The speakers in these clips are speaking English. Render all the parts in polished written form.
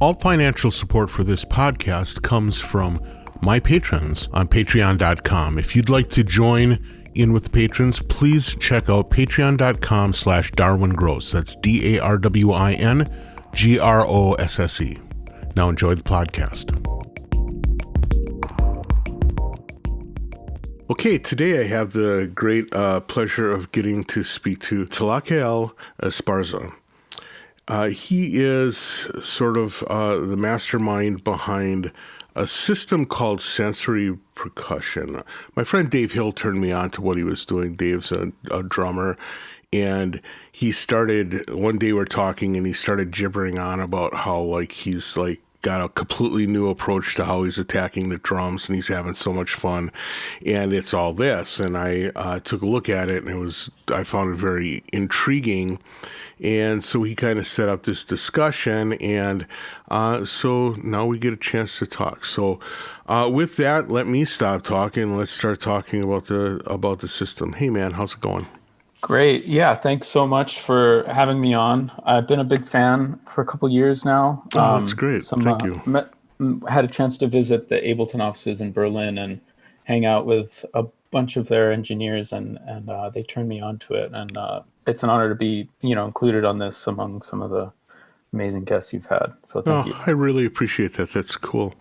All financial support for this podcast comes from my patrons on patreon.com. If you'd like to join in with the patrons, please check out patreon.com/DarwinGrosse. That's DarwinGrosse. Now enjoy the podcast. Okay, today I have the great pleasure of getting to speak to Tlacael Esparza. He is sort of the mastermind behind a system called sensory percussion. My friend Dave Hill turned me on to what he was doing. Dave's a drummer, and he started, one day we're talking, and he started gibbering on about how he's got a completely new approach to how he's attacking the drums, and he's having so much fun, and it's all this. And I took a look at it, and I found it very intriguing. And so he kind of set up this discussion, and so now we get a chance to talk. So with that, let me stop talking. Let's start talking about the system. Hey man, how's it going? Great. Yeah, thanks so much for having me on. I've been a big fan for a couple years now. Oh, that's great. Thank you. Had a chance to visit the Ableton offices in Berlin and hang out with a bunch of their engineers, and they turned me on to it. And it's an honor to be, included on this among some of the amazing guests you've had. So thank you. I really appreciate that. That's cool.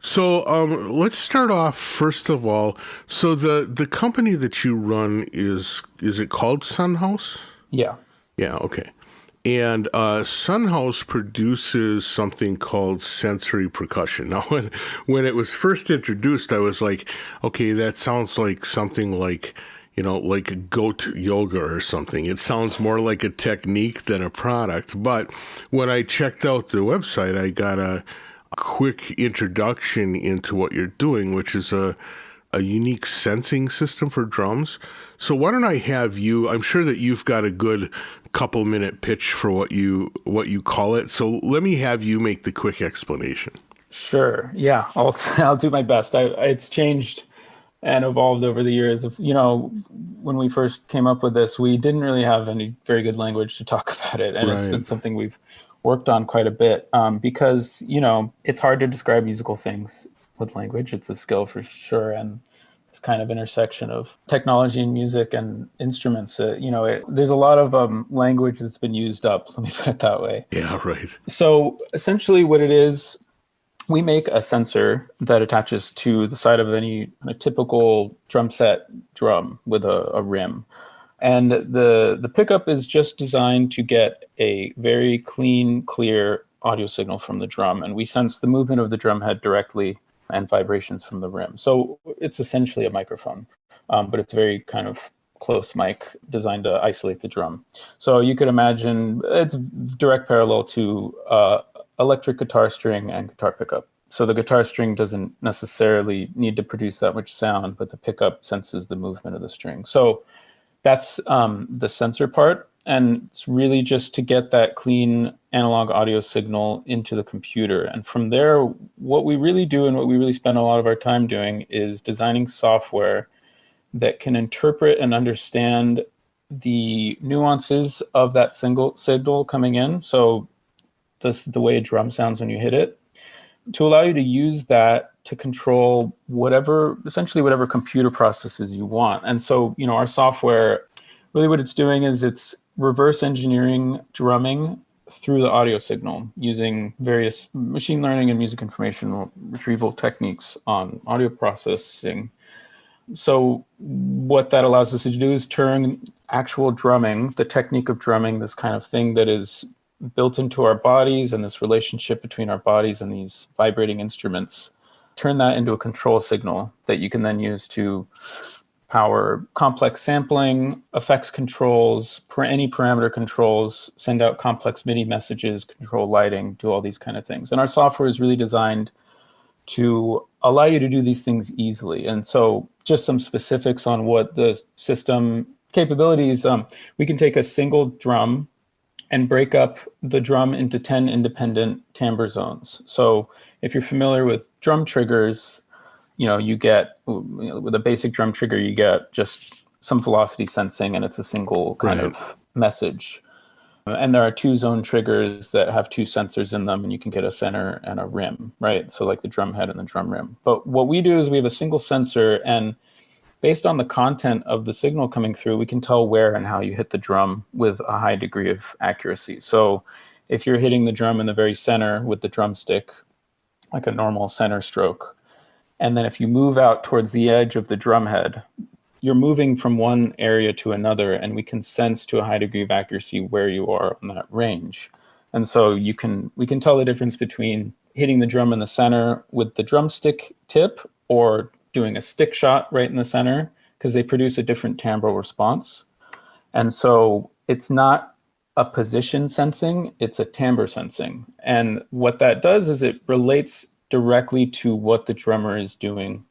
So let's start off, first of all. So the company that you run is it called Sunhouse? Yeah. Yeah, okay. And Sunhouse produces something called sensory percussion. Now, when it was first introduced, I was like, okay, that sounds like something like goat yoga or something. It sounds more like a technique than a product. But when I checked out the website, I got a quick introduction into what you're doing, which is a unique sensing system for drums. So why don't I have you, I'm sure that you've got a good couple minute pitch for what you call it. So let me have you make the quick explanation. Sure. Yeah, I'll do my best. It's changed and evolved over the years. When we first came up with this, we didn't really have any very good language to talk about it. And It's been something we've worked on quite a bit because, it's hard to describe musical things with language. It's a skill for sure. And this kind of intersection of technology and music and instruments, there's a lot of language that's been used up. Let me put it that way. Yeah, right. So essentially what it is, we make a sensor that attaches to the side of a typical drum set drum with a rim. And the pickup is just designed to get a very clean, clear audio signal from the drum. And we sense the movement of the drum head directly and vibrations from the rim. So it's essentially a microphone, but it's a very kind of close mic designed to isolate the drum. So you could imagine it's direct parallel to electric guitar string and guitar pickup. So the guitar string doesn't necessarily need to produce that much sound, but the pickup senses the movement of the string. So that's the sensor part. And it's really just to get that clean analog audio signal into the computer. And from there, what we really do and what we really spend a lot of our time doing is designing software that can interpret and understand the nuances of that single signal coming in. So the way a drum sounds when you hit it, to allow you to use that to control essentially whatever computer processes you want. And so, our software, really what it's doing is it's reverse engineering drumming through the audio signal using various machine learning and music information retrieval techniques on audio processing. So what that allows us to do is turn actual drumming, the technique of drumming, this kind of thing that is built into our bodies and this relationship between our bodies and these vibrating instruments, turn that into a control signal that you can then use to power complex sampling, effects controls, any parameter controls, send out complex MIDI messages, control lighting, do all these kind of things. And our software is really designed to allow you to do these things easily. And so just some specifics on what the system capabilities, we can take a single drum and break up the drum into 10 independent timbre zones. So if you're familiar with drum triggers, you get, with a basic drum trigger, you get just some velocity sensing and it's a single kind of message. And there are two zone triggers that have two sensors in them, and you can get a center and a rim, right? So like the drum head and the drum rim. But what we do is we have a single sensor, and based on the content of the signal coming through, we can tell where and how you hit the drum with a high degree of accuracy. So if you're hitting the drum in the very center with the drumstick, like a normal center stroke, and then if you move out towards the edge of the drum head, you're moving from one area to another, and we can sense to a high degree of accuracy where you are on that range. And so we can tell the difference between hitting the drum in the center with the drumstick tip or doing a stick shot right in the center, because they produce a different timbral response. And so it's not a position sensing, it's a timbre sensing. And what that does is it relates directly to what the drummer is doing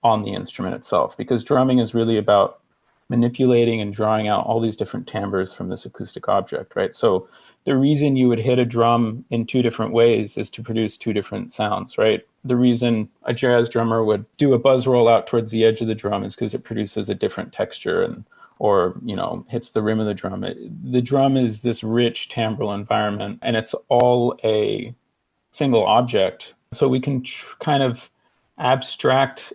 on the instrument itself, because drumming is really about manipulating and drawing out all these different timbres from this acoustic object, right? So the reason you would hit a drum in two different ways is to produce two different sounds, right? The reason a jazz drummer would do a buzz roll out towards the edge of the drum is because it produces a different texture and or hits the rim of the drum. The drum is this rich timbral environment, and it's all a single object. So we can kind of abstract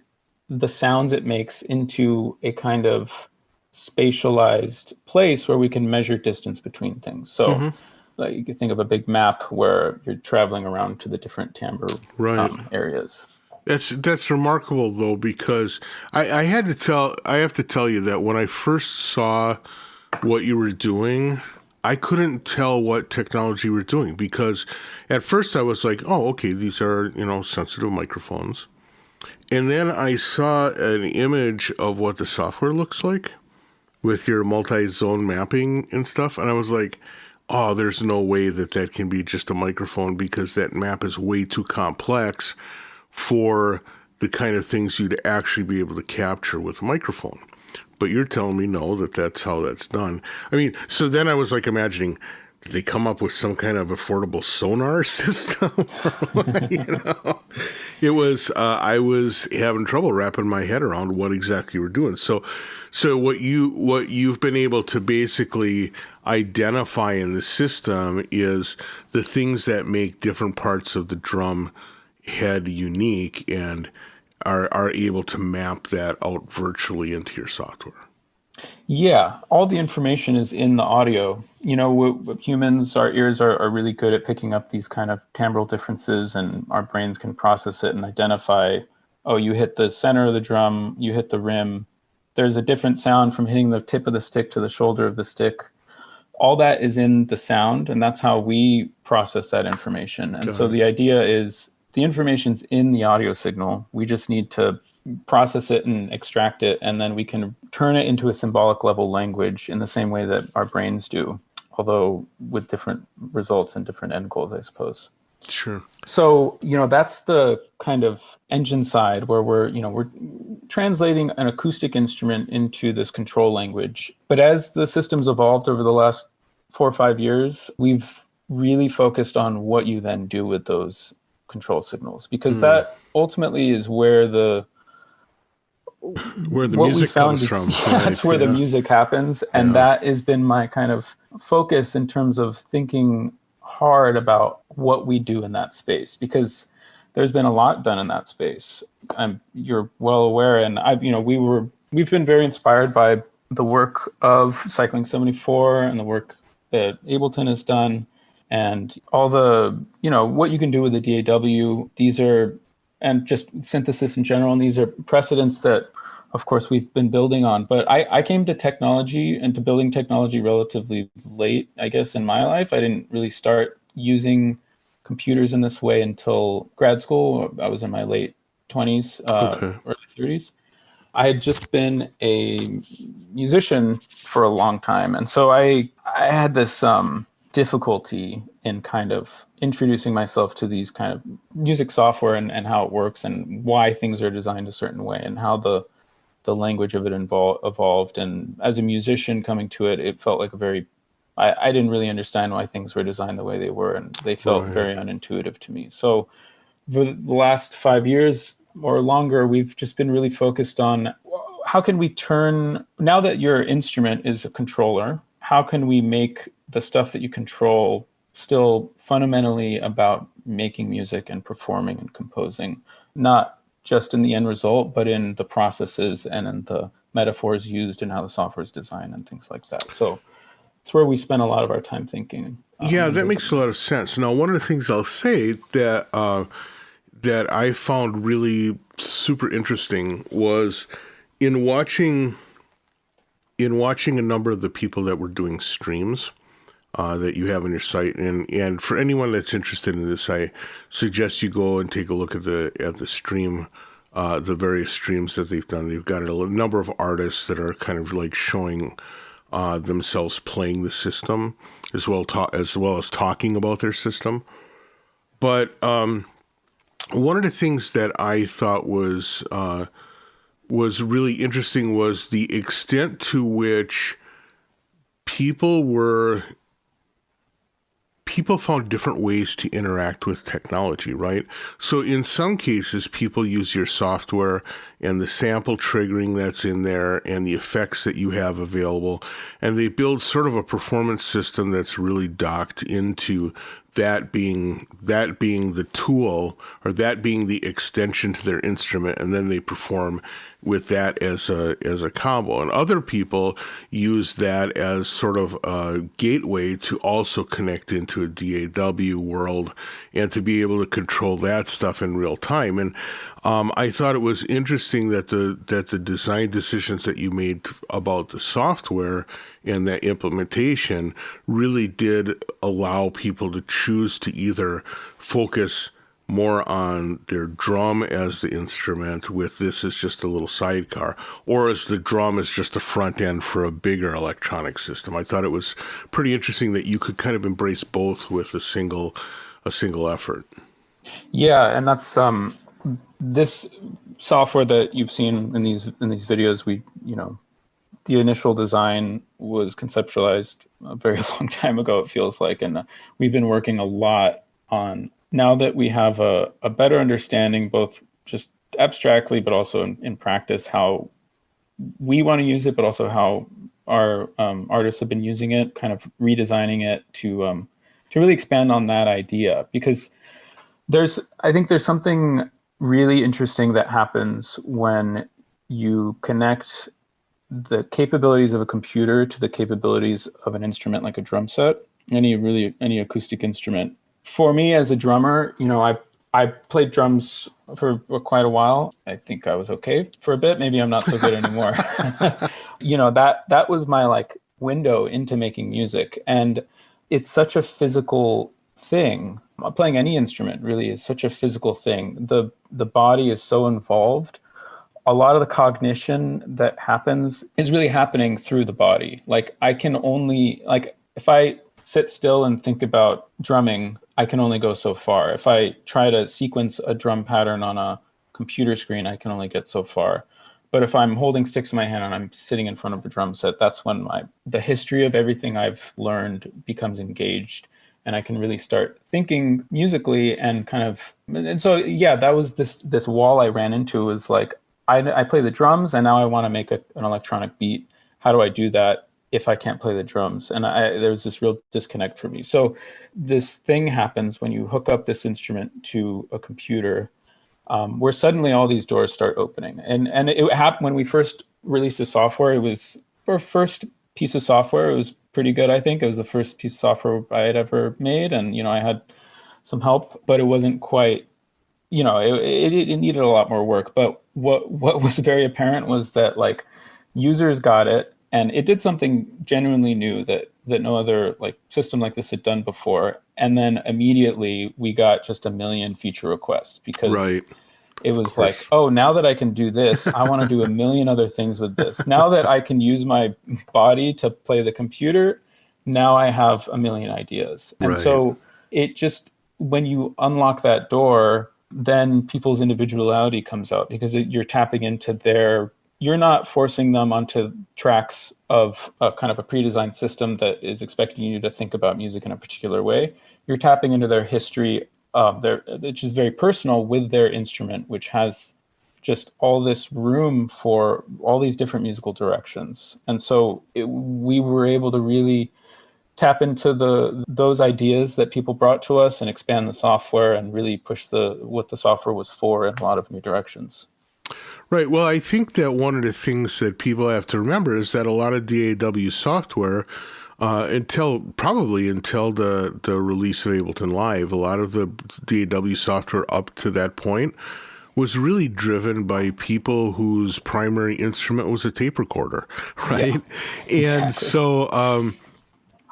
the sounds it makes into a kind of spatialized place where we can measure distance between things. So like you can think of a big map where you're traveling around to the different timbre areas. That's remarkable though, because I have to tell you that when I first saw what you were doing, I couldn't tell what technology you were doing, because at first I was like, oh, okay, these are, sensitive microphones. And then I saw an image of what the software looks like with your multi-zone mapping and stuff. And I was like, oh, there's no way that can be just a microphone, because that map is way too complex for the kind of things you'd actually be able to capture with a microphone. But you're telling me no, that's how that's done. I mean, so then I was like imagining, did they come up with some kind of affordable sonar system? It was, I was having trouble wrapping my head around what exactly you were doing. So what you've been able to basically identify in the system is the things that make different parts of the drum head unique, and are able to map that out virtually into your software. Yeah, all the information is in the audio. Humans, our ears are really good at picking up these kind of timbral differences, and our brains can process it and identify, oh, you hit the center of the drum, you hit the rim. There's a different sound from hitting the tip of the stick to the shoulder of the stick. All that is in the sound, and that's how we process that information. And so the idea is the information's in the audio signal. We just need to process it and extract it, and then we can turn it into a symbolic level language in the same way that our brains do, although with different results and different end goals, I suppose. Sure. So, that's the kind of engine side where we're translating an acoustic instrument into this control language. But as the system's evolved over the last 4 or 5 years, we've really focused on what you then do with those control signals, because that ultimately is where the music comes from. That's where the music happens. And that has been my kind of focus in terms of thinking hard about what we do in that space, because there's been a lot done in that space. You're well aware, and we've been very inspired by the work of Cycling 74 and the work that Ableton has done, and all the, what you can do with the DAW. These are, and just synthesis in general, and these are precedents that, of course, we've been building on. But I came to technology and to building technology relatively late, I guess, in my life. I didn't really start using computers in this way until grad school. I was in my late 20s, early 30s. I had just been a musician for a long time. And so I had this difficulty in kind of introducing myself to these kind of music software and how it works and why things are designed a certain way and how the language of it evolved. And as a musician coming to it, it felt like I didn't really understand why things were designed the way they were, and they felt very unintuitive to me. So for the last 5 years or longer, we've just been really focused on how can we turn, now that your instrument is a controller, how can we make the stuff that you control still fundamentally about making music and performing and composing, not just in the end result, but in the processes and in the metaphors used and how the software is designed and things like that. So it's where we spend a lot of our time thinking. Yeah, And that those makes a lot of sense. Now, one of the things I'll say that I found really super interesting was in watching a number of the people that were doing streams that you have on your site, and for anyone that's interested in this, I suggest you go and take a look at the stream, the various streams that they've done. They've got a number of artists that are kind of like showing themselves playing the system as well as talking about their system. But one of the things that I thought was really interesting was the extent to which people found different ways to interact with technology, right? So in some cases, people use your software and the sample triggering that's in there and the effects that you have available, and they build sort of a performance system that's really docked into that being the tool, or that being the extension to their instrument, and then they perform with that as a combo. And other people use that as sort of a gateway to also connect into a DAW world and to be able to control that stuff in real time. And I thought it was interesting that the design decisions that you made about the software and that implementation really did allow people to choose to either focus more on their drum as the instrument, with this as just a little sidecar, or as the drum as just a front end for a bigger electronic system. I thought it was pretty interesting that you could kind of embrace both with a single effort. Yeah, and that's this software that you've seen in these videos. The initial design was conceptualized a very long time ago, it feels like, and we've been working a lot on, now that we have a better understanding, both just abstractly but also in practice, how we want to use it, but also how our artists have been using it, kind of redesigning it to really expand on that idea. Because I think there's something really interesting that happens when you connect the capabilities of a computer to the capabilities of an instrument like a drum set, any acoustic instrument. For me as a drummer, I played drums for quite a while. I think I was okay for a bit. Maybe I'm not so good anymore. That was my like window into making music. And it's such a physical thing. Playing any instrument really is such a physical thing. The body is so involved. A lot of the cognition that happens is really happening through the body. Like I can only, like if I sit still and think about drumming, I can only go so far. If I try to sequence a drum pattern on a computer screen, I can only get so far. But if I'm holding sticks in my hand and I'm sitting in front of a drum set, that's when the history of everything I've learned becomes engaged, and I can really start thinking musically and so yeah, that was this wall I ran into, is like, I play the drums and now I want to make an electronic beat. How do I do that if I can't play the drums? And there's this real disconnect for me. So this thing happens when you hook up this instrument to a computer, where suddenly all these doors start opening. And it happened when we first released the software. It was our first piece of software. It was pretty good, I think. It was the first piece of software I had ever made. And, I had some help, but it wasn't quite, it needed a lot more work. But what was very apparent was that like users got it, and it did something genuinely new that no other like system like this had done before. And then immediately we got just a million feature requests, because Right. it was like, oh, now that I can do this, I want to do a million other things with this. Now that I can use my body to play the computer, now I have a million ideas. And so it just, when you unlock that door, then people's individuality comes out, because you're tapping into you're not forcing them onto tracks of a kind of a pre-designed system that is expecting you to think about music in a particular way. You're tapping into their history, which is very personal, with their instrument, which has just all this room for all these different musical directions. And so we were able to really tap into those ideas that people brought to us and expand the software and really push what the software was for in a lot of new directions. Right. Well, I think that one of the things that people have to remember is that a lot of DAW software, until the release of Ableton Live, a lot of the DAW software up to that point was really driven by people whose primary instrument was a tape recorder, right? Yeah, And exactly. so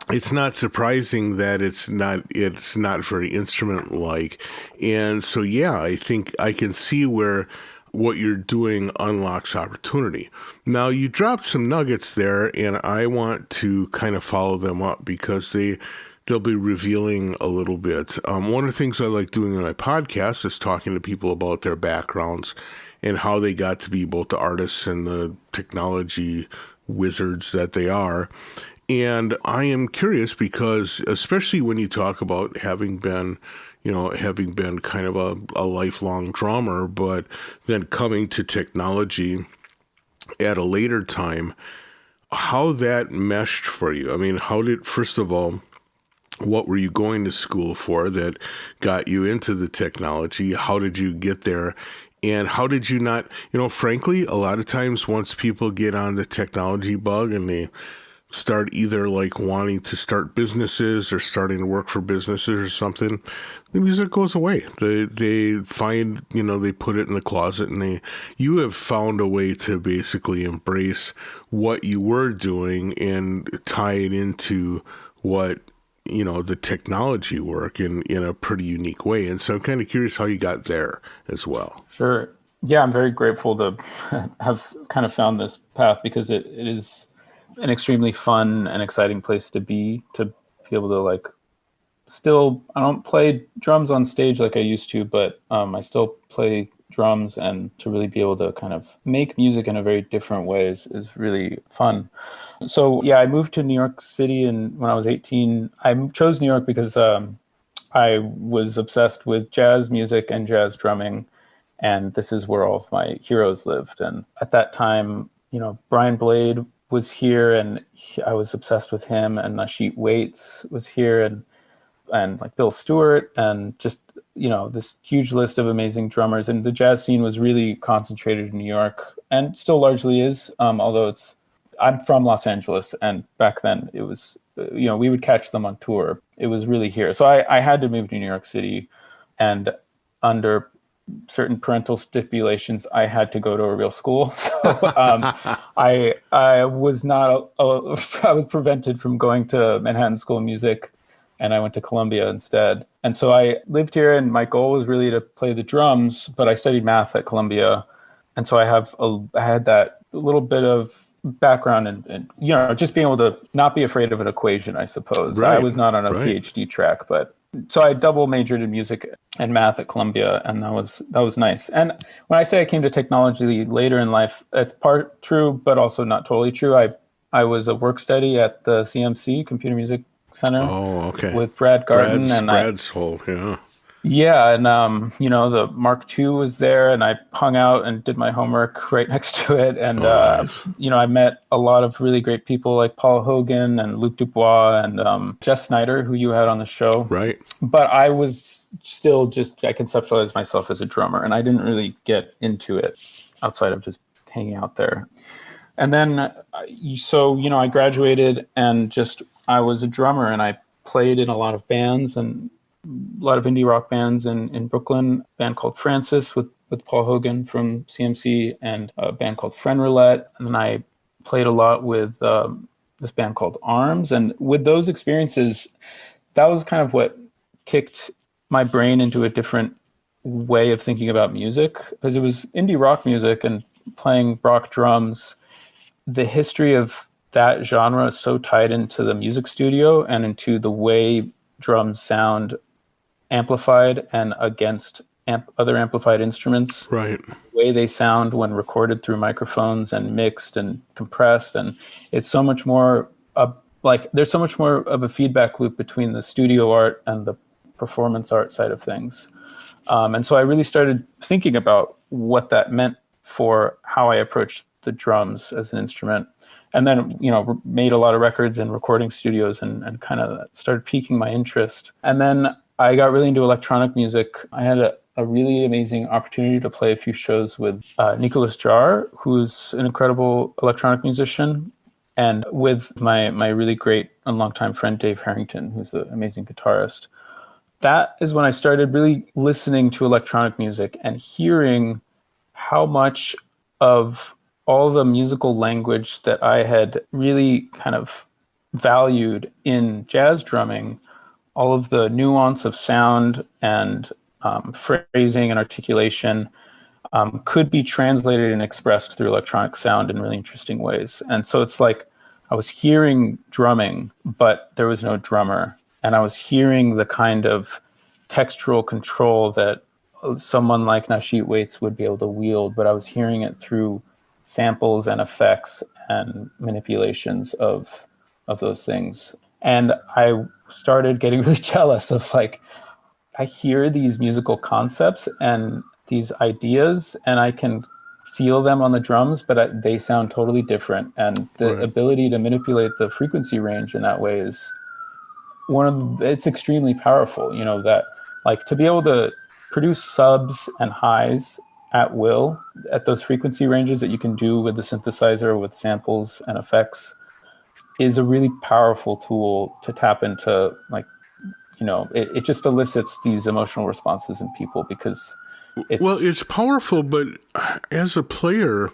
it's not surprising that it's not very instrument like. And so yeah, I think I can see where what you're doing unlocks opportunity. Now you dropped some nuggets there, and I want to kind of follow them up because they'll be revealing a little bit. One of the things I like doing in my podcast is talking to people about their backgrounds and how they got to be both the artists and the technology wizards that they are. And I am curious because, especially when you talk about having been kind of a lifelong drummer, but then coming to technology at a later time, how that meshed for you. I mean, first of all, what were you going to school for that got you into the technology? How did you get there? And how did you not, frankly, a lot of times once people get on the technology bug and they start either like wanting to start businesses or starting to work for businesses or something, the music goes away. They find, they put it in the closet, and you have found a way to basically embrace what you were doing and tie it into what, the technology work in a pretty unique way. And so I'm kind of curious how you got there as well. Sure. Yeah, I'm very grateful to have kind of found this path because it is an extremely fun and exciting place to be able to like still, I don't play drums on stage like I used to, but I still play drums, and to really be able to kind of make music in a very different way is really fun. So yeah, I moved to New York City when I was 18. I chose New York because I was obsessed with jazz music and jazz drumming, and this is where all of my heroes lived. And at that time, Brian Blade was here, and I was obsessed with him, and Nasheet Waits was here, and like Bill Stewart, and just this huge list of amazing drummers. And the jazz scene was really concentrated in New York, and still largely is, although I'm from Los Angeles, and back then it was, we would catch them on tour. It was really here. So I had to move to New York City, and under certain parental stipulations, I had to go to a real school. So I was not, I was prevented from going to Manhattan School of Music, and I went to Columbia instead. And so I lived here, and my goal was really to play the drums, but I studied math at Columbia. And so I had that little bit of background and just being able to not be afraid of an equation, I suppose. Right, I was not on a right. PhD track, but so I double majored in music and math at Columbia, and that was nice. And when I say I came to technology later in life, it's part true, but also not totally true. I was a work study at the CMC, Computer Music Center, Oh, okay. with Brad Garden, Brad's whole, yeah. Yeah, and the Mark II was there, and I hung out and did my homework right next to it. And Nice. I met a lot of really great people like Paul Hogan and Luc Dubois and Jeff Snyder, who you had on the show. Right. But I was still I conceptualized myself as a drummer, and I didn't really get into it outside of just hanging out there. And then, I graduated, and I was a drummer, and I played in a lot of bands and a lot of indie rock bands in Brooklyn, a band called Francis with Paul Hogan from CMC, and a band called Friend Roulette. And then I played a lot with this band called Arms. And with those experiences, that was kind of what kicked my brain into a different way of thinking about music, because it was indie rock music and playing rock drums. The history of that genre is so tied into the music studio and into the way drums sound amplified and against other amplified instruments. Right. The way they sound when recorded through microphones and mixed and compressed. And it's so much more there's so much more of a feedback loop between the studio art and the performance art side of things. And so I really started thinking about what that meant for how I approach the drums as an instrument. And then, made a lot of records in recording studios and kind of started piquing my interest. And then I got really into electronic music. I had a really amazing opportunity to play a few shows with Nicholas Jarre, who's an incredible electronic musician, and with my really great and longtime friend Dave Harrington, who's an amazing guitarist. That is when I started really listening to electronic music and hearing how much of all the musical language that I had really kind of valued in jazz drumming, all of the nuance of sound and phrasing and articulation could be translated and expressed through electronic sound in really interesting ways. And so it's like I was hearing drumming, but there was no drummer. And I was hearing the kind of textural control that someone like Nasheet Waits would be able to wield, but I was hearing it through samples and effects and manipulations of those things. And I started getting really jealous of like, I hear these musical concepts and these ideas and I can feel them on the drums, but they sound totally different. And the ability to manipulate the frequency range in that way is it's extremely powerful, that like to be able to produce subs and highs at will at those frequency ranges that you can do with the synthesizer with samples and effects is a really powerful tool to tap into. Like, it just elicits these emotional responses in people because it's powerful, but as a player,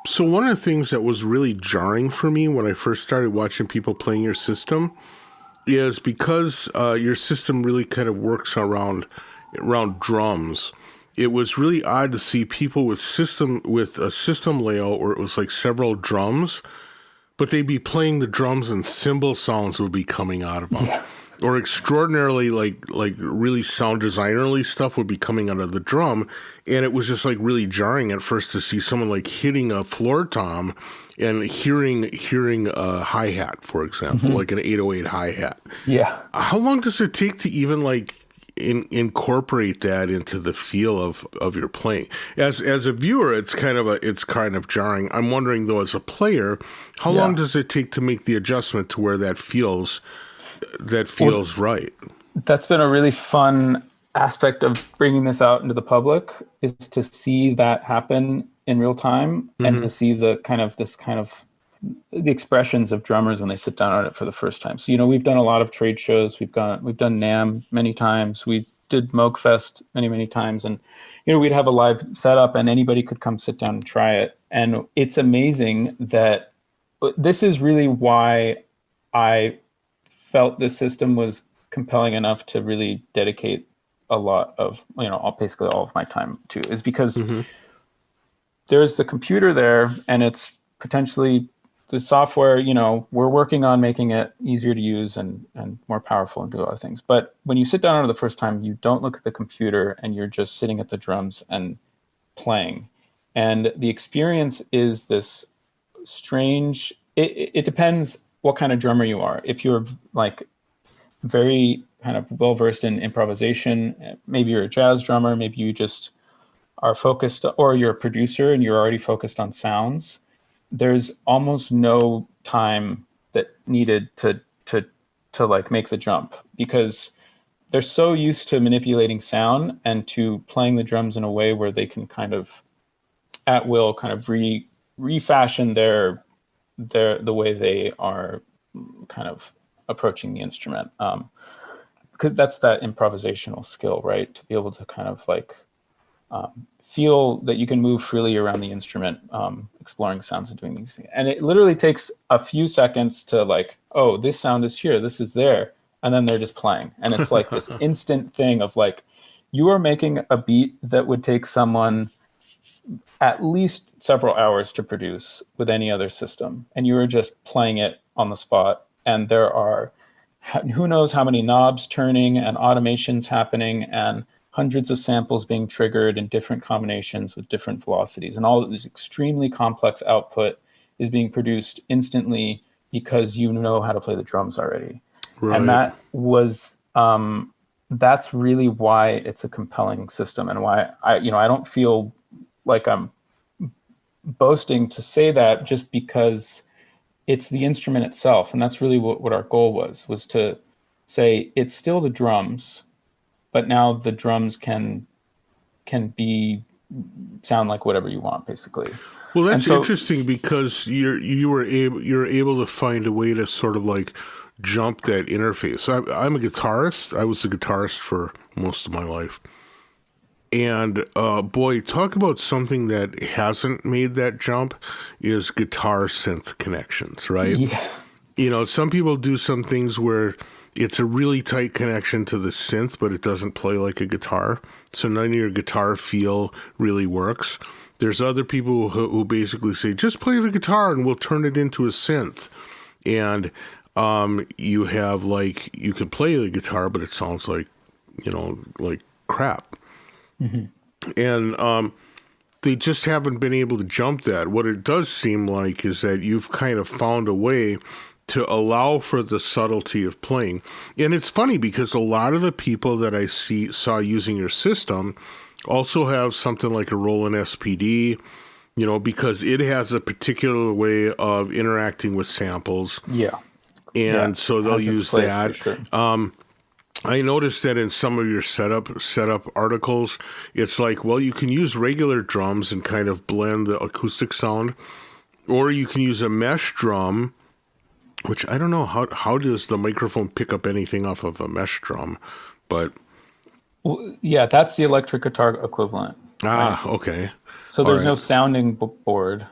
so one of the things that was really jarring for me when I first started watching people playing your system is because your system really kind of works around drums. It was really odd to see people with a system layout where it was like several drums, but they'd be playing the drums and cymbal sounds would be coming out of them. Yeah. Or extraordinarily like really sound designerly stuff would be coming out of the drum. And it was just like really jarring at first to see someone like hitting a floor tom and hearing a hi-hat, for example, like an 808 hi-hat. Yeah. How long does it take to even like incorporate that into the feel of your playing? As a viewer, it's kind of jarring. I'm wondering though, as a player, how long does it take to make the adjustment to where that feels right? That's been a really fun aspect of bringing this out into the public, is to see that happen in real time and to see the expressions of drummers when they sit down on it for the first time. So, we've done a lot of trade shows. We've done NAMM many times. We did Moogfest many, many times. And, we'd have a live setup and anybody could come sit down and try it. And it's amazing that this is really why I felt this system was compelling enough to really dedicate a lot of, basically all of my time to, is because there's the computer there and it's potentially the software, we're working on making it easier to use and more powerful and do other things. But when you sit down on it the first time, you don't look at the computer and you're just sitting at the drums and playing. And the experience is this strange, it depends what kind of drummer you are. If you're like very kind of well-versed in improvisation, maybe you're a jazz drummer, maybe you just are focused, or you're a producer and you're already focused on sounds, there's almost no time that needed to like make the jump, because they're so used to manipulating sound and to playing the drums in a way where they can kind of at will kind of refashion the way they are kind of approaching the instrument, because that's that improvisational skill, right? To be able to kind of like feel that you can move freely around the instrument, exploring sounds and doing these things. And it literally takes a few seconds to like, oh, this sound is here, this is there, and then they're just playing. And it's like this instant thing of like, you are making a beat that would take someone at least several hours to produce with any other system, and you are just playing it on the spot. And there are who knows how many knobs turning and automations happening and hundreds of samples being triggered in different combinations with different velocities, and all of this extremely complex output is being produced instantly because you know how to play the drums already. Right. And that was that's really why it's a compelling system, and why I don't feel like I'm boasting to say that just because it's the instrument itself. And that's really what our goal was to say it's still the drums, but now the drums can be sound like whatever you want, basically. Well, And that's so, interesting because you're able to find a way to sort of like jump that interface. I'm a guitarist. I was a guitarist for most of my life. And boy, talk about something that hasn't made that jump is guitar synth connections, right? yeah, You know, some people do some things where it's a really tight connection to the synth, but it doesn't play like a guitar. So none of your guitar feel really works. There's other people who basically say, just play the guitar and we'll turn it into a synth. And you have like, you can play the guitar, but it sounds like, you know, like crap. And they just haven't been able to jump that. What it does seem like is that you've kind of found a way to allow for the subtlety of playing. And it's funny because a lot of the people that I saw using your system also have something like a Roland SPD, you know, because it has a particular way of interacting with samples. yeah, And so they'll has its use place, that. for sure. I noticed that in some of your setup articles, it's like, well, you can use regular drums and kind of blend the acoustic sound, or you can use a mesh drum, which I don't know how does the microphone pick up anything off of a mesh drum, but Well, yeah, that's the electric guitar equivalent. Right? okay, So all there's no right, sounding board.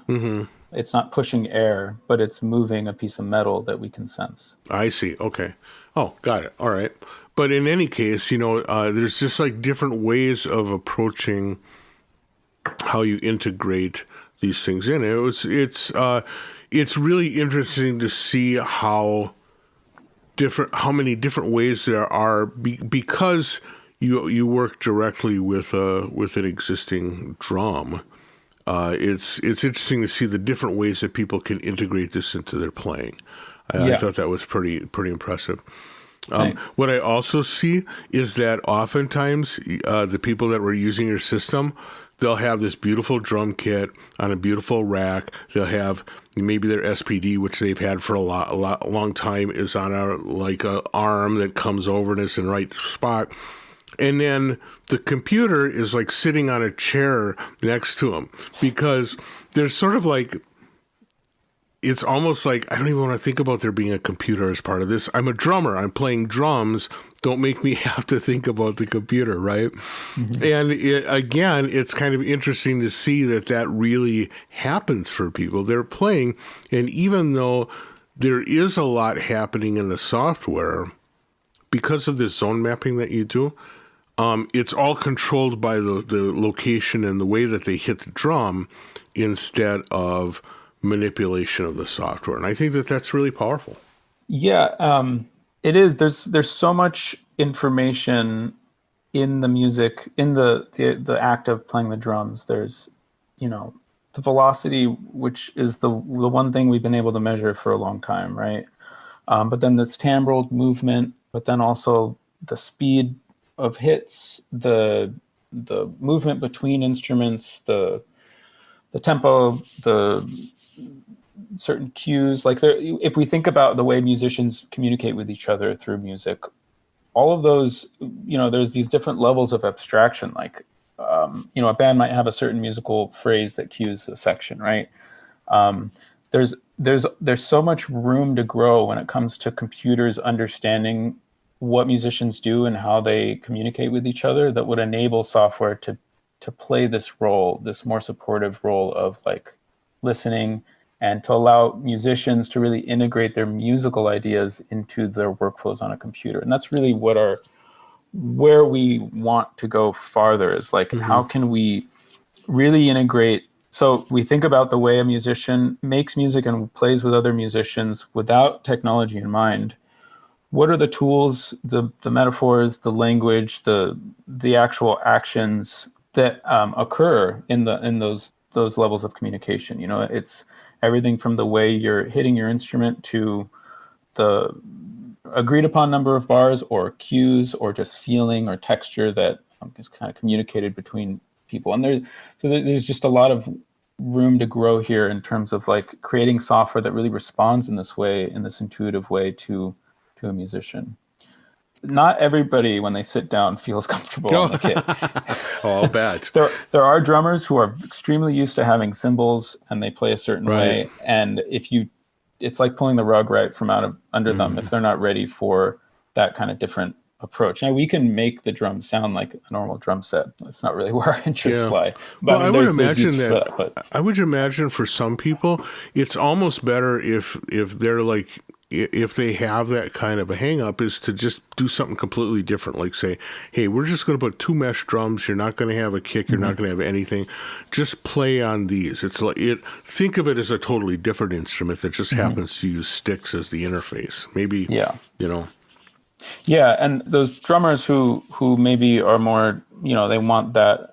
It's not pushing air, but it's moving a piece of metal that we can sense. I see, okay, oh, got it, all right. But in any case, you know, there's just like different ways of approaching how you integrate these things in. It's really interesting to see how many different ways there are because you work directly with an existing drum. It's interesting to see the different ways that people can integrate this into their playing. I Yeah, thought that was pretty impressive. thanks. What I also see is that oftentimes the people that were using your system, they'll have this beautiful drum kit on a beautiful rack. They'll have maybe their SPD, which they've had for a long time, is on a arm that comes over and is in the right spot. And then the computer is like sitting on a chair next to them because there's sort of like, it's almost like I don't even want to think about there being a computer as part of this. I'm a drummer. I'm playing drums. Don't make me have to think about the computer, right? And again, it's kind of interesting to see that really happens for people. They're playing, and even though there is a lot happening in the software, because of this zone mapping that you do, it's all controlled by the location and the way that they hit the drum instead of manipulation of the software. And I think that's really powerful. Yeah, it is. There's so much information in the music, in the act of playing the drums. There's, you know, the velocity, which is the one thing we've been able to measure for a long time, right? But then this timbral movement, but then also the speed of hits, the movement between instruments, the tempo, the certain cues. Like if we think about the way musicians communicate with each other through music, all of those, you know, there's these different levels of abstraction. Like, you know, a band might have a certain musical phrase that cues a section, right? There's so much room to grow when it comes to computers understanding what musicians do and how they communicate with each other that would enable software to play this role, this more supportive role of like listening, and to allow musicians to really integrate their musical ideas into their workflows on a computer. And that's really where we want to go farther, is like, how can we really integrate? So we think about the way a musician makes music and plays with other musicians without technology in mind. What are the tools, the metaphors, the language, the actual actions that occur in those levels of communication? You know, it's everything from the way you're hitting your instrument to the agreed upon number of bars or cues or just feeling or texture that is kind of communicated between people. And there's just a lot of room to grow here in terms of like creating software that really responds in this way, in this intuitive way to a musician. Not everybody, when they sit down, feels comfortable on the kit. Oh, I'll bet. There are drummers who are extremely used to having cymbals and they play a certain Right. way. And it's like pulling the rug right from out of under them if they're not ready for that kind of different approach. Now we can make the drums sound like a normal drum set. That's not really where our interests Yeah. lie. But Well, I mean, there's use for that. But I would imagine for some people, it's almost better if they're like if they have that kind of a hang up is to just do something completely different. Like say, hey, we're just going to put 2 mesh drums. You're not going to have a kick. You're not going to have anything. Just play on these. It's like think of it as a totally different instrument that just happens to use sticks as the interface. Maybe, yeah. you know. Yeah, and those drummers who maybe are more, they want that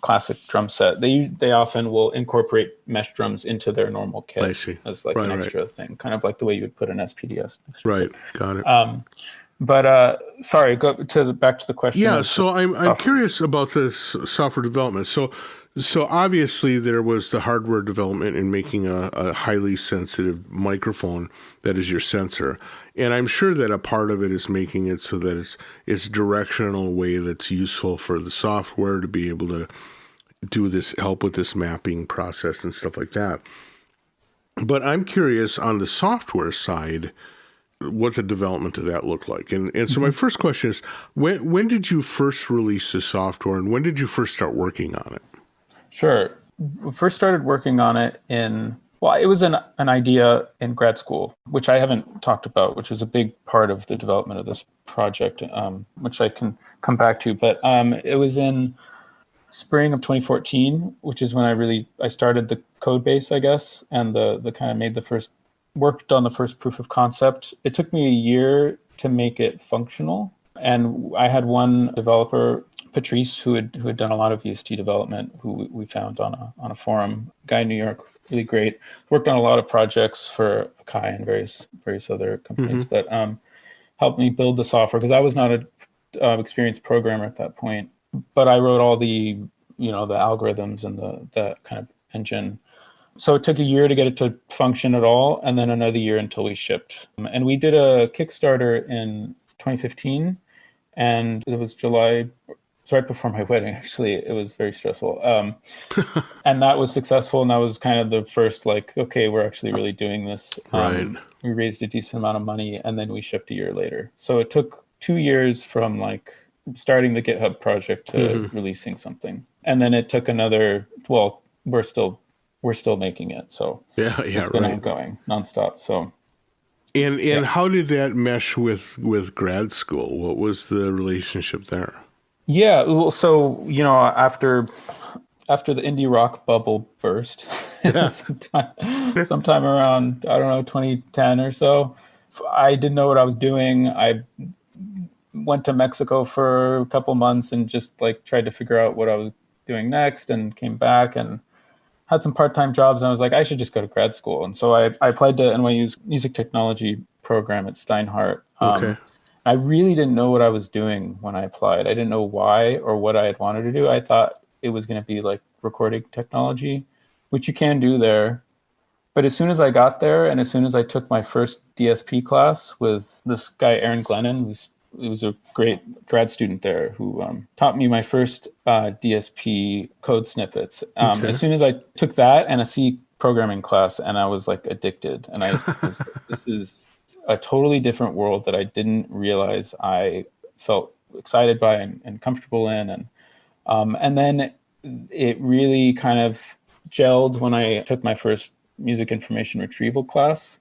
classic drum set. They often will incorporate mesh drums into their normal kit I see. as like Right, an right. extra thing, kind of like the way you would put an SPDS. Right. Got it. But sorry, back to the question. Yeah, of so I'm software. curious about this software development. So obviously there was the hardware development in making a highly sensitive microphone that is your sensor, and I'm sure that a part of it is making it so that it's directional way that's useful for the software to be able to do this, help with this mapping process and stuff like that. But I'm curious on the software side, what the development of that looked like. And so my first question is, when did you first release the software and when did you first start working on it? Sure. We first started working on it it was an idea in grad school, which I haven't talked about, which is a big part of the development of this project, which I can come back to. But it was in spring of 2014, which is when I started the code base, I guess, and the kind of worked on the first proof of concept. It took me a year to make it functional. And I had one developer, Patrice, who had done a lot of VST development, who we found on a forum, guy in New York, really great. Worked on a lot of projects for Akai and various other companies, but helped me build the software because I was not an experienced programmer at that point. But I wrote all the algorithms and the kind of engine. So it took a year to get it to function at all, and then another year until we shipped. And we did a Kickstarter in 2015, and it was July. It was right before my wedding, actually. It was very stressful. And that was successful, and that was kind of the first, okay, we're actually really doing this. Right. We raised a decent amount of money, and then we shipped a year later. So it took 2 years from starting the GitHub project to releasing something. And then it took another, well, we're still making it. So it's been ongoing nonstop. So. And how did that mesh with grad school? What was the relationship there? Yeah. Well, so, after the indie rock bubble burst, sometime around, I don't know, 2010 or so, I didn't know what I was doing. I went to Mexico for a couple months and just tried to figure out what I was doing next, and came back and had some part-time jobs. And I was like, I should just go to grad school. And so I applied to NYU's music technology program at Steinhardt. Okay. I really didn't know what I was doing when I applied. I didn't know why or what I had wanted to do. I thought it was going to be recording technology, which you can do there. But as soon as I got there, and as soon as I took my first DSP class with this guy, Aaron Glennon, who was a great grad student there, who taught me my first DSP code snippets. Okay. As soon as I took that and a C programming class, and I was addicted. And this is a totally different world that I didn't realize I felt excited by and comfortable in. And then it really kind of gelled when I took my first music information retrieval class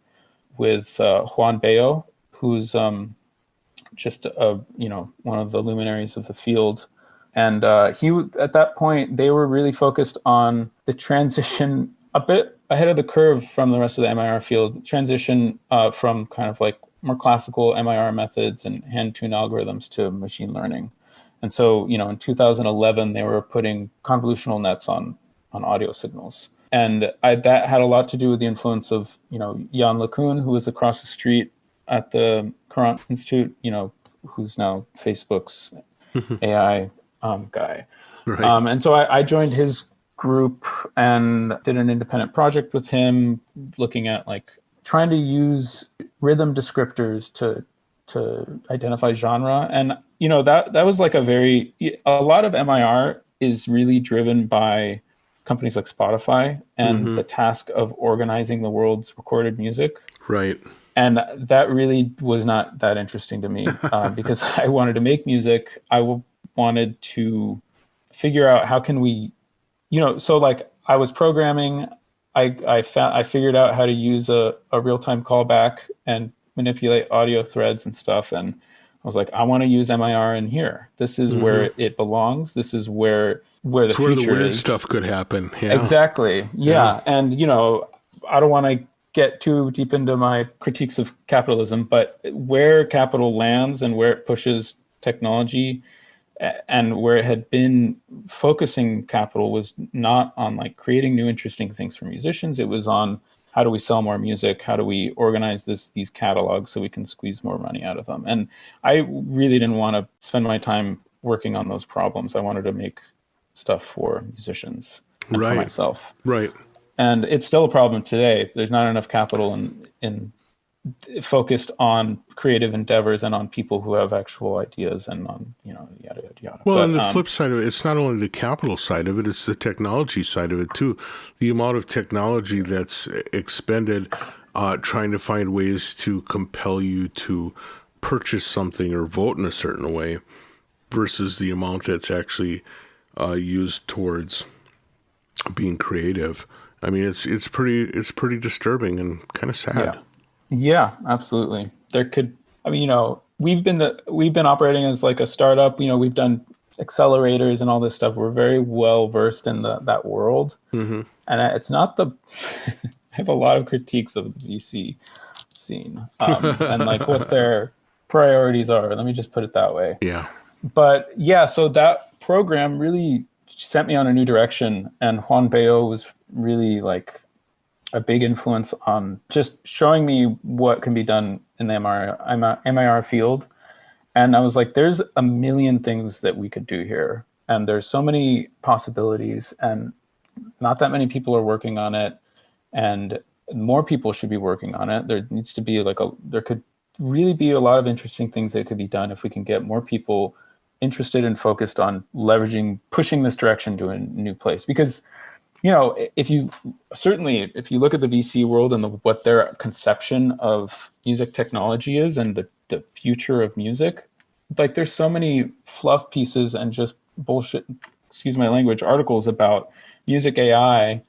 with Juan Bayo, who's just one of the luminaries of the field. And he, at that point, they were really focused on the transition, a bit ahead of the curve from the rest of the MIR field, transition from kind of more classical MIR methods and hand-tuned algorithms to machine learning. And so, in 2011, they were putting convolutional nets on audio signals. And that had a lot to do with the influence of, Jan LeCun, who was across the street at the Courant Institute, who's now Facebook's AI guy. Right. And so I joined his group and did an independent project with him, looking at like trying to use rhythm descriptors to identify genre. And that was like a lot of MIR is really driven by companies like Spotify and the task of organizing the world's recorded music. Right. And that really was not that interesting to me because I wanted to make music. Wanted to figure out how can we, so like I was programming, I figured out how to use a real-time callback and manipulate audio threads and stuff. And I was like, I want to use MIR in here. This is where it belongs. This is where the It's future where the weird is. stuff could happen. Yeah. Exactly. Yeah. And, I don't want to get too deep into my critiques of capitalism, but where capital lands and where it pushes technology and where it had been focusing capital was not on like creating new interesting things for musicians. It was on how do we sell more music? How do we organize these catalogs so we can squeeze more money out of them? And I really didn't want to spend my time working on those problems. I wanted to make stuff for musicians and for myself. Right. And it's still a problem today. There's not enough capital in focused on creative endeavors and on people who have actual ideas and on, yada, yada, yada. Well, and the flip side of it, it's not only the capital side of it, it's the technology side of it too. The amount of technology that's expended trying to find ways to compel you to purchase something or vote in a certain way versus the amount that's actually used towards being creative. I mean, it's pretty disturbing and kind of sad. Yeah, absolutely. There could, we've been operating as like a startup. We've done accelerators and all this stuff. We're very well versed in that world, and it's not I have a lot of critiques of the VC scene and like what their priorities are. Let me just put it that way. Yeah. But yeah, so that program really sent me on a new direction, and Juan Bayo was really like a big influence on just showing me what can be done in the MIR field. And I was like, there's a million things that we could do here. And there's so many possibilities, and not that many people are working on it. And more people should be working on it. There needs to be there could really be a lot of interesting things that could be done if we can get more people interested and focused on pushing this direction to a new place. Because if you look at the VC world and what their conception of music technology is and the future of music, like there's so many fluff pieces and just bullshit, excuse my language, articles about music AI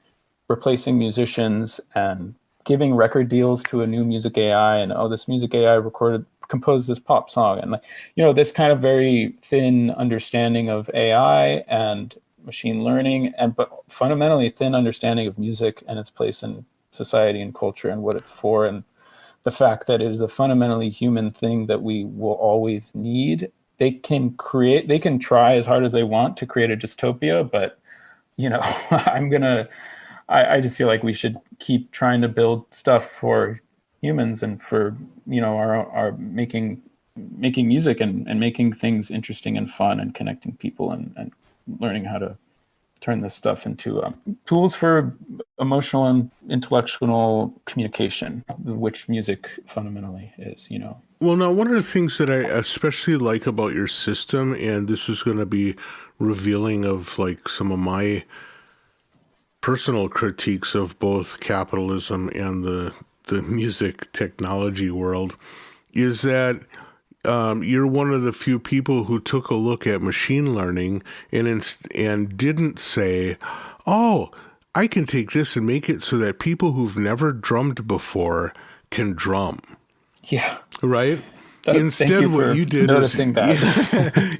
replacing musicians and giving record deals to a new music AI, and this music AI composed this pop song, and this kind of very thin understanding of AI and machine learning, but fundamentally thin understanding of music and its place in society and culture and what it's for, and the fact that it is a fundamentally human thing that we will always need. They can try as hard as they want to create a dystopia, but I just feel like we should keep trying to build stuff for humans and for our making music and making things interesting and fun and connecting people and learning how to turn this stuff into tools for emotional and intellectual communication, which music fundamentally is, Well, now, one of the things that I especially like about your system, and this is going to be revealing of like some of my personal critiques of both capitalism and the music technology world, is that you're one of the few people who took a look at machine learning and didn't say, oh, I can take this and make it so that people who've never drummed before can drum. Yeah. Right? Instead, what you did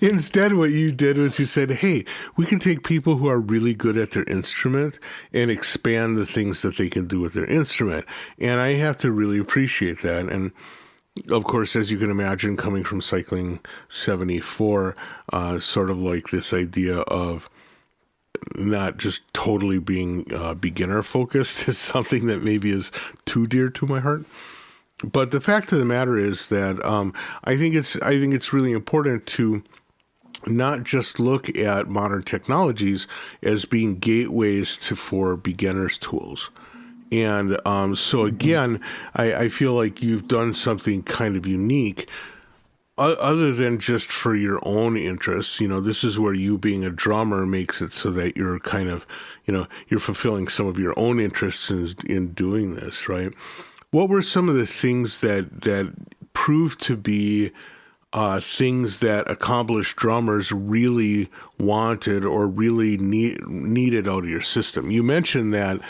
instead, what you did was you said, hey, we can take people who are really good at their instrument and expand the things that they can do with their instrument. And I have to really appreciate that. And of course, as you can imagine, coming from Cycling 74, sort of like this idea of not just totally being beginner focused is something that maybe is too dear to my heart. But the fact of the matter is that I think it's really important to not just look at modern technologies as being gateways for beginners tools. And so again, I feel like you've done something kind of unique, other than just for your own interests. This is where you being a drummer makes it so that you're kind of, you're fulfilling some of your own interests in doing this, right? What were some of the things that proved to be things that accomplished drummers really wanted or really needed out of your system? You mentioned that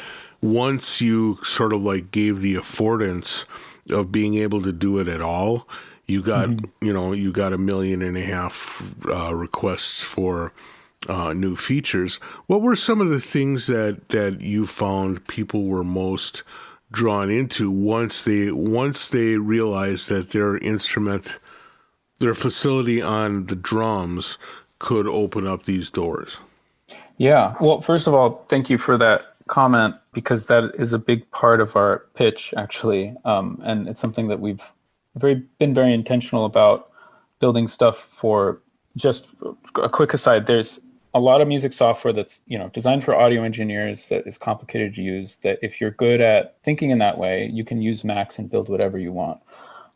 once you sort of like gave the affordance of being able to do it at all, you got, you got 1.5 million requests for new features. What were some of the things that you found people were most drawn into once they realized that their facility on the drums could open up these doors? Yeah. Well, first of all, thank you for that comment, because that is a big part of our pitch, actually. And it's something that we've been very intentional about building stuff for. Just a quick aside, there's a lot of music software that's, designed for audio engineers that is complicated to use, that if you're good at thinking in that way, you can use Macs and build whatever you want.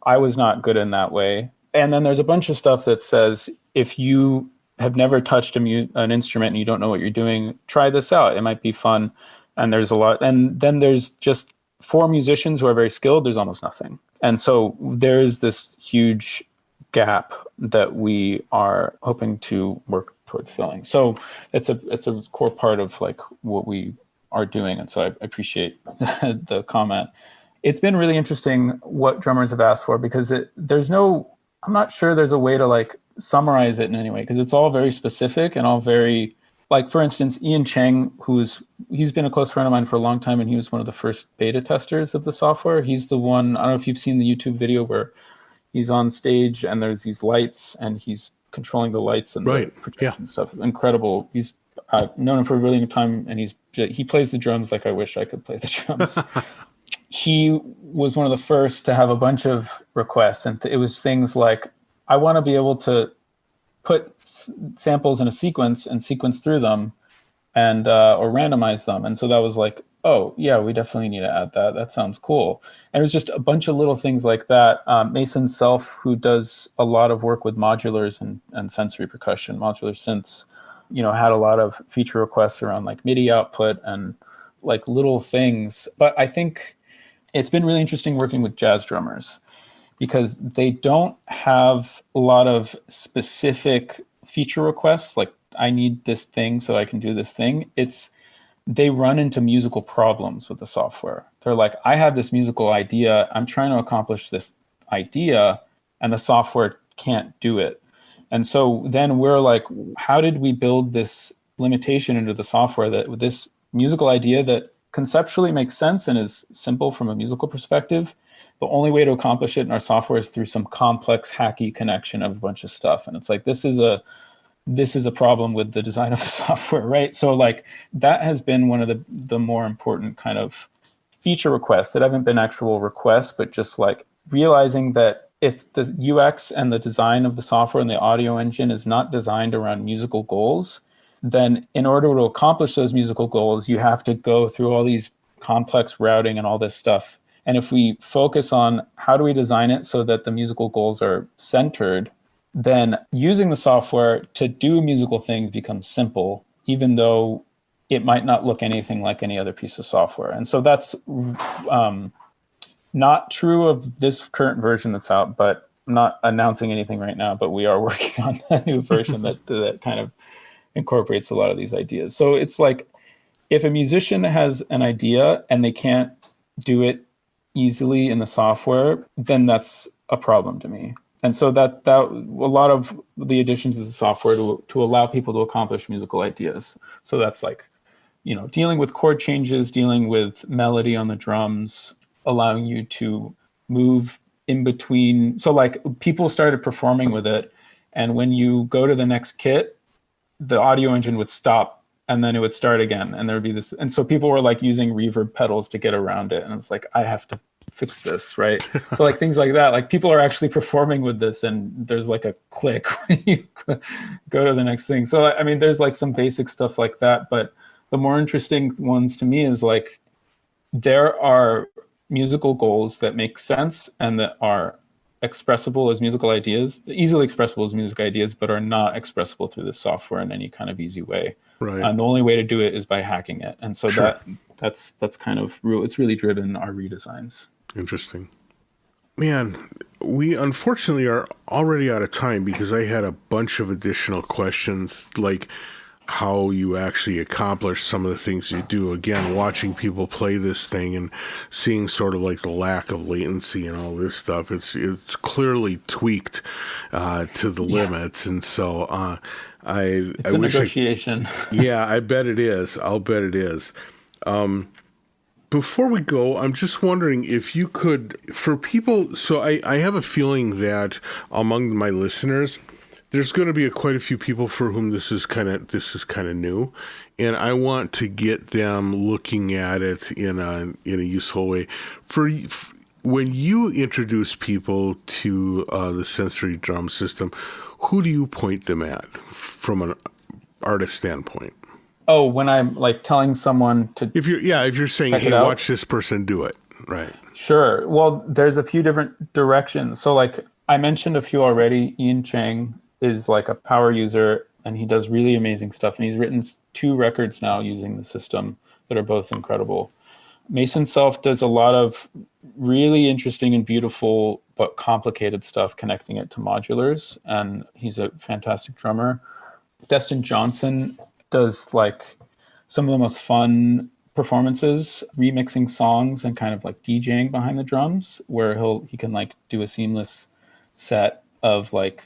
I was not good in that way. And then there's a bunch of stuff that says, if you have never touched an instrument and you don't know what you're doing, try this out. It might be fun. And there's a lot. And then there's just, for musicians who are very skilled, there's almost nothing. And so there's this huge gap that we are hoping to work towards filling. So it's a core part of like what we are doing. And so I appreciate the comment. It's been really interesting what drummers have asked for, because I'm not sure there's a way to like summarize it in any way, because it's all very specific and all very, like, for instance, Ian Chang, he's been a close friend of mine for a long time, and he was one of the first beta testers of the software. He's the one, I don't know if you've seen the YouTube video where he's on stage and there's these lights and he's controlling the lights and the projection stuff. Incredible. I've known him for a really long time, and he plays the drums like I wish I could play the drums. He was one of the first to have a bunch of requests, and it was things like, I want to be able to put samples in a sequence and sequence through them, and or randomize them. And so that was like, oh yeah, we definitely need to add that. That sounds cool. And it was just a bunch of little things like that. Mason Self, who does a lot of work with modulars and sensory percussion, modular synths, had a lot of feature requests around like MIDI output and like little things. But I think it's been really interesting working with jazz drummers, because they don't have a lot of specific feature requests, like I need this thing so I can do this thing. They run into musical problems with the software. They're like, I have this musical idea, I'm trying to accomplish this idea, and the software can't do it. And so then we're like, how did we build this limitation into the software, that with this musical idea that conceptually makes sense and is simple from a musical perspective, the only way to accomplish it in our software is through some complex, hacky connection of a bunch of stuff. And it's like, this is a problem with the design of the software, right? So like that has been one of the more important kind of feature requests that haven't been actual requests, but just like realizing that if the UX and the design of the software and the audio engine is not designed around musical goals, then in order to accomplish those musical goals, you have to go through all these complex routing and all this stuff. And if we focus on how do we design it so that the musical goals are centered, then using the software to do musical things becomes simple, even though it might not look anything like any other piece of software. And so that's not true of this current version that's out, but I'm not announcing anything right now, but we are working on a new version that kind of incorporates a lot of these ideas. So it's like, if a musician has an idea and they can't do it easily in the software, then that's a problem to me. And so that a lot of the additions to the software to allow people to accomplish musical ideas. So that's like, dealing with chord changes, dealing with melody on the drums, allowing you to move in between. So like people started performing with it, and when you go to the next kit, the audio engine would stop and then it would start again. And there would be this. And so people were like using reverb pedals to get around it. And I was like, I have to fix this, right? So like things like that, like people are actually performing with this, and there's like a click when you go to the next thing. So I mean, there's like some basic stuff like that, but the more interesting ones to me is like there are musical goals that make sense and that are expressible as musical ideas, easily expressible as music ideas, but are not expressible through the software in any kind of easy way. Right. And the only way to do it is by hacking it. And so Sure. that's kind of it's really driven our redesigns. Interesting. Man, we unfortunately are already out of time because I had a bunch of additional questions, like how you actually accomplish some of the things you do. Again, watching people play this thing and seeing sort of like the lack of latency and all this stuff, it's clearly tweaked to the limits. And so It's a negotiation. Yeah, I bet it is. I'll bet it is. Before we go, I'm just wondering if you could, for people, so I have a feeling that among my listeners, there's going to be quite a few people for whom this is kind of new, and I want to get them looking at it in a useful way. When you introduce people to the sensory drum system, who do you point them at from an artist standpoint? Oh, when I'm like telling someone to if you're saying, hey, watch this person do it, right? Sure. Well, there's a few different directions. So like I mentioned a few already. Ian Chang is like a power user, and he does really amazing stuff. And he's written 2 records now using the system that are both incredible. Mason Self does a lot of really interesting and beautiful but complicated stuff connecting it to modulars, and he's a fantastic drummer. Destin Johnson does like some of the most fun performances, remixing songs and kind of like DJing behind the drums, where he can like do a seamless set of like,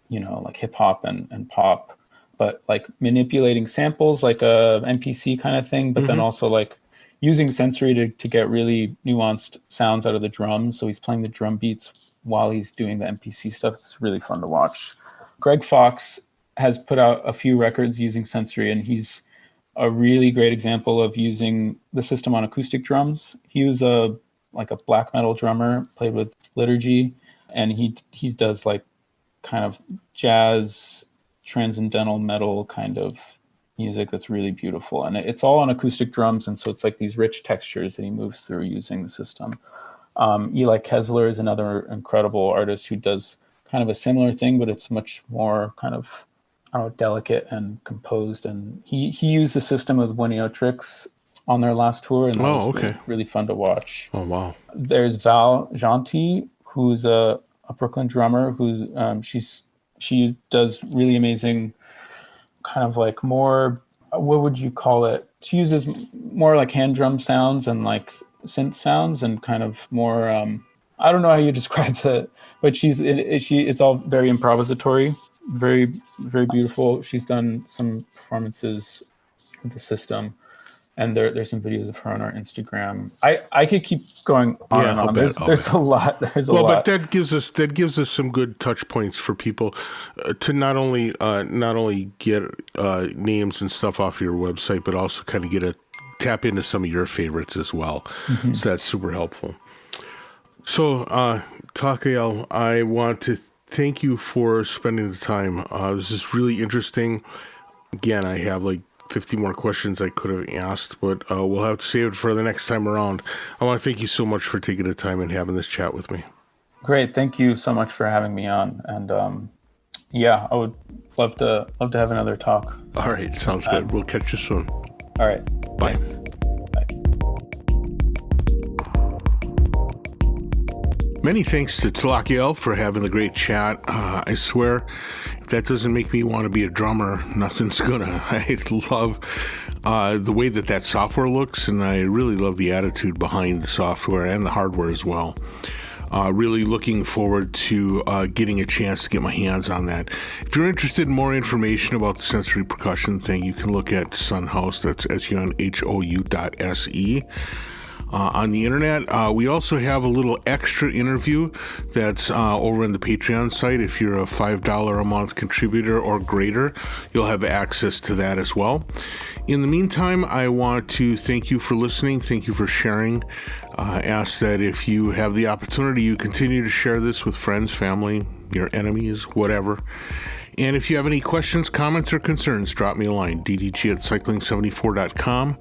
you know, like hip hop and pop, but like manipulating samples like a MPC kind of thing, but then also like using sensory to get really nuanced sounds out of the drums. So he's playing the drum beats while he's doing the MPC stuff. It's really fun to watch. Greg Fox has put out a few records using sensory, and he's a really great example of using the system on acoustic drums. He was a black metal drummer, played with Liturgy, and he does like kind of jazz, transcendental metal kind of music that's really beautiful. And it's all on acoustic drums, and so it's like these rich textures that he moves through using the system. Eli Kessler is another incredible artist who does kind of a similar thing, but it's much more kind of delicate and composed. And he used the system with Winiotrix on their last tour, and that was really, really fun to watch. Oh, wow. There's Val Gentil, who's a Brooklyn drummer who's she does really amazing kind of like more, what would you call it? She uses more like hand drum sounds and like synth sounds and kind of more, I don't know how you describe it, but it's all very improvisatory, very, very beautiful. She's done some performances with the system, and there's some videos of her on our Instagram. I could keep going on and on. There's a lot. But that gives us some good touch points for people to not only get names and stuff off your website, but also kind of tap into some of your favorites as well. So that's super helpful. So Tlacael, I want to thank you for spending the time. This is really interesting. Again, I have like 50 more questions I could have asked, but we'll have to save it for the next time around. I want to thank you so much for taking the time and having this chat with me. Great. Thank you so much for having me on. And I would love to have another talk. All right. Sounds good. We'll catch you soon. All right. Bye. Thanks. Bye. Many thanks to Tlacael for having the great chat. I swear, if that doesn't make me want to be a drummer, nothing's gonna. I love the way that software looks, and I really love the attitude behind the software and the hardware as well. Really looking forward to getting a chance to get my hands on that. If you're interested in more information about the sensory percussion thing, you can look at Sunhouse. That's sunhou.se. on the internet. We also have a little extra interview that's over on the Patreon site. If you're a $5 a month contributor or greater, you'll have access to that as well. In the meantime, I want to thank you for listening. Thank you for sharing. Ask that if you have the opportunity, you continue to share this with friends, family, your enemies, whatever. And if you have any questions, comments, or concerns, drop me a line, ddg@cycling74.com,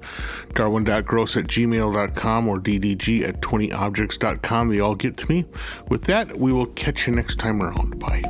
darwin.gross@gmail.com, or ddg@20objects.com. They all get to me. With that, we will catch you next time around. Bye.